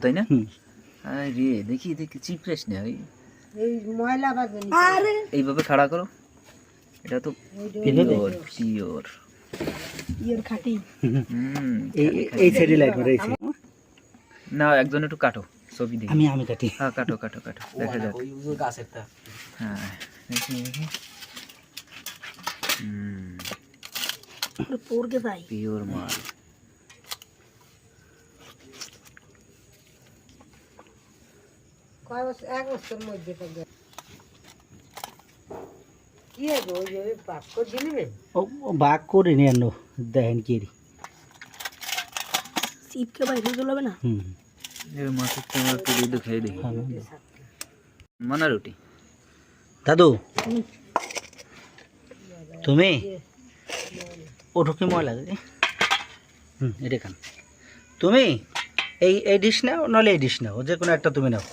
তাই না? আরে দেখি দেখি চিপড়েস না ওই এই ময়লা বাজে আরে এইভাবে খাড়া করো। এটা তো পিওর পিওর ইয়ের খাটি এই সাইডে লাইট মারাইছি না, একজন একটু কাটো ছবি দেখি। আমি কাটি হ্যাঁ কাটো কাটো কাটো দেখা যাক। ওই গাছেরটা হ্যাঁ দেখি দেখি। পড়কে যাই পিওর মাল। কয় বছর 1 বছর মধ্যে পাবে কি হবে ওই যে পাক করে দিলেন ও বাগ করে নিয়ে আনো দেখেন কি সিপকে বাইরে চলে যাবে না এর মাছের চামড়া একটু দুধ খেয়ে দেখি। মানা রুটি দাদু তুমি ওঠো কি ময়লা লাগে এটা খান তুমি এই ডিশ নাও নাহলে এই ডিশ নাও যে কোনো একটা তুমি নাও